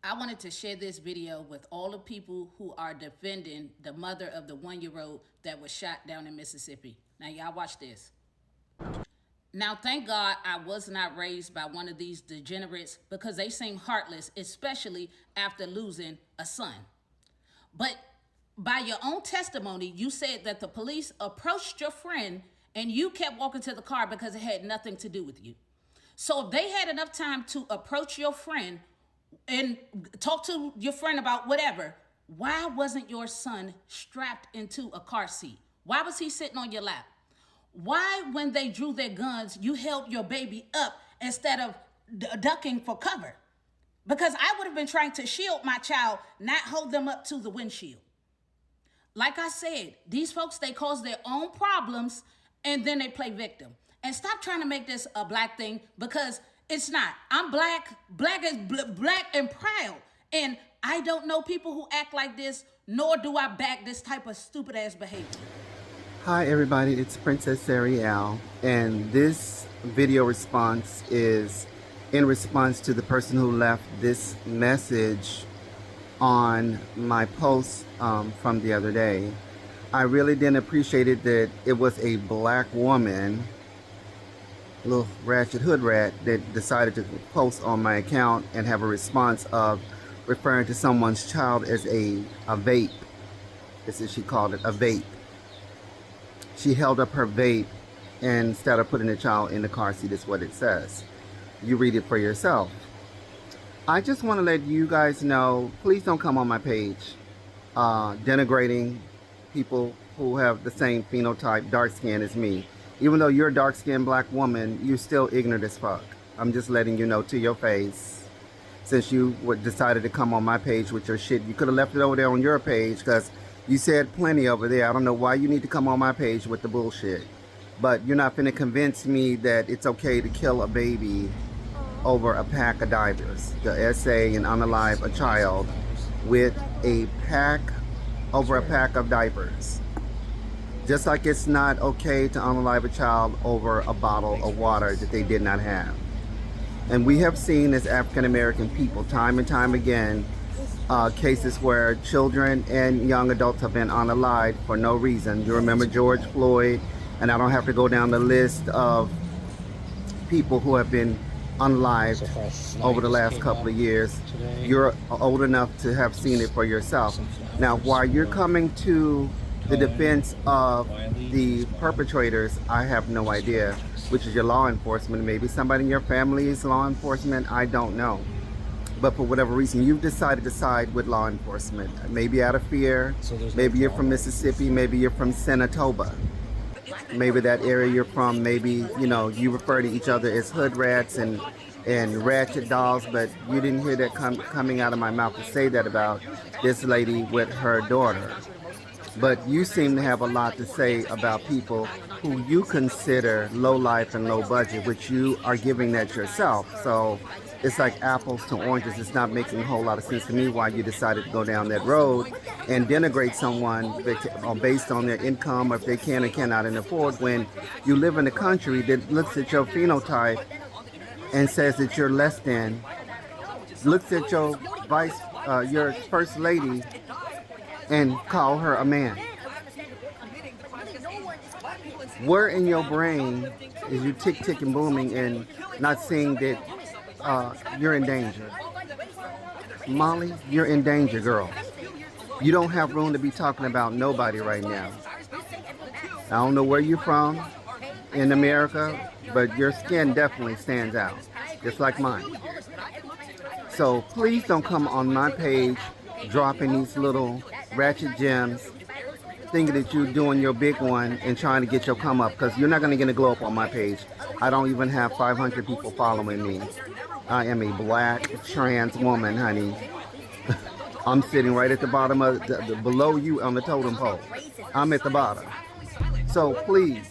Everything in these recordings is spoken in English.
I wanted to share this video with all the people who are defending the mother of the 1-year-old that was shot down in Mississippi. Now, y'all watch this. Now, thank God I was not raised by one of these degenerates because they seem heartless, especially after losing a son. But by your own testimony, you said that the police approached your friend and you kept walking to the car because it had nothing to do with you. So if they had enough time to approach your friend and talk to your friend about whatever, why wasn't your son strapped into a car seat? Why was he sitting on your lap? Why, when they drew their guns, you held your baby up instead of ducking for cover? Because I would have been trying to shield my child, not hold them up to the windshield. Like I said, these folks, they cause their own problems and then they play victim. And stop trying to make this a black thing because it's not. I'm black. Black is black and proud. And I don't know people who act like this, nor do I back this type of stupid ass behavior. Hi everybody, it's Princess Ariel, and this video response is in response to the person who left this message on my post from the other day. I really didn't appreciate it that it was a black woman, little ratchet hood rat, that decided to post on my account and have a response of referring to someone's child as a vape. This is, she called it a vape. She held up her vape and instead of putting the child in the car seat, is what it says. You read it for yourself. I just want to let you guys know, please don't come on my page denigrating people who have the same phenotype, dark skin as me. Even though you're a dark skinned black woman, you're still ignorant as fuck. I'm just letting you know to your face. Since you decided to come on my page with your shit, you could have left it over there on your page because you said plenty over there. I don't know why you need to come on my page with the bullshit. But you're not finna convince me that it's okay to kill a baby over a pack of diapers. The essay and unalive a child with a pack, over a pack of diapers. Just like it's not okay to unalive a child over a bottle of water that they did not have. And we have seen as African American people time and time again cases where children and young adults have been unalived for no reason. You remember George Floyd, and I don't have to go down the list of people who have been unalived over the last couple of years. You're old enough to have seen it for yourself. Now, while you're coming to the defense of the perpetrators, I have no idea, which is your law enforcement. Maybe somebody in your family is law enforcement, I don't know. But for whatever reason, you've decided to side with law enforcement. Maybe out of fear, maybe you're from Mississippi, maybe you're from Senatoba. Maybe that area you're from, maybe, you know, you refer to each other as hood rats and ratchet dolls, but you didn't hear that coming out of my mouth to say that about this lady with her daughter. But you seem to have a lot to say about people who you consider low life and low budget, which you are giving that yourself. So it's like apples to oranges. It's not making a whole lot of sense to me why you decided to go down that road and denigrate someone based on their income, or if they can or cannot afford, when you live in a country that looks at your phenotype and says that you're less than, looks at your your first lady and call her a man. Where in your brain is you tick and booming and not seeing that you're in danger? Molly, you're in danger, girl. You don't have room to be talking about nobody right now. I don't know where you're from in America, but your skin definitely stands out, just like mine. So please don't come on my page dropping these little ratchet gems, thinking that you're doing your big one and trying to get your come up, because you're not going to get a glow up on my page. I don't even have 500 people following me. I am a black trans woman, honey. I'm sitting right at the bottom of below you on the totem pole. I'm at the bottom. So please,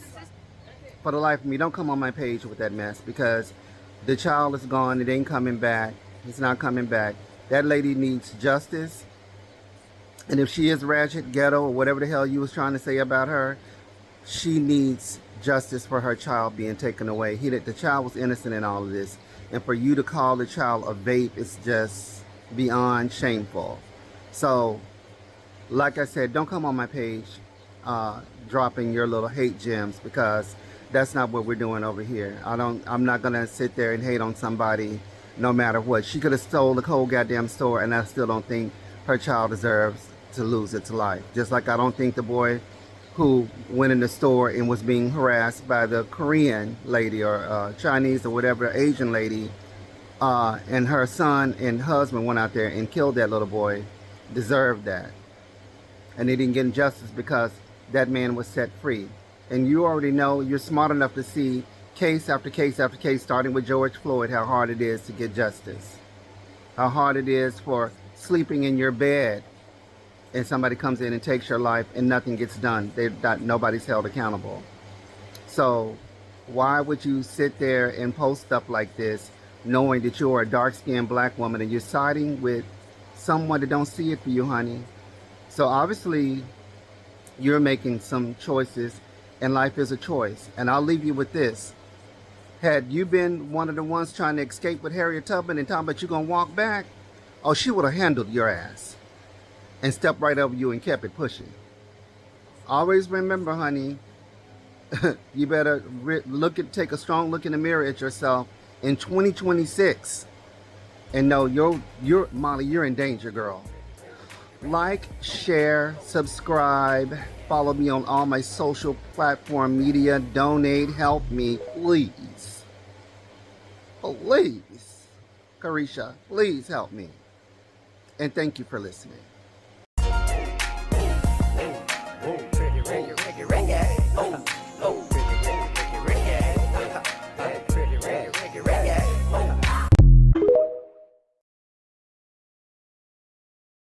for the life of me, don't come on my page with that mess, because the child is gone. It ain't coming back. It's not coming back. That lady needs justice. And if she is ratchet, ghetto, or whatever the hell you was trying to say about her, she needs justice for her child being taken away. The child was innocent in all of this. And for you to call the child a vape is just beyond shameful. So, like I said, don't come on my page dropping your little hate gems, because that's not what we're doing over here. I'm not gonna sit there and hate on somebody no matter what. She could have stole the whole goddamn store, and I still don't think her child deserves to lose its life. Just like I don't think the boy who went in the store and was being harassed by the Korean lady, or Chinese or whatever, Asian lady, and her son and husband went out there and killed that little boy, deserved that. And they didn't get justice because that man was set free. And you already know, you're smart enough to see case after case after case, starting with George Floyd, how hard it is to get justice. How hard it is for sleeping in your bed and somebody comes in and takes your life and nothing gets done. Nobody's held accountable. So why would you sit there and post stuff like this knowing that you're a dark-skinned black woman and you're siding with someone that don't see it for you, honey? So obviously you're making some choices, and life is a choice. And I'll leave you with this. Had you been one of the ones trying to escape with Harriet Tubman and talking about you're going to walk back, oh, she would have handled your ass and stepped right over you and kept it pushing. Always remember, honey, you better take a strong look in the mirror at yourself in 2026 and know you're Molly, you're in danger, girl. Like, share, subscribe, follow me on all my social platform media, donate, help me, please. Please. Carisha, please help me. And thank you for listening. Whoa, whoa, whoa,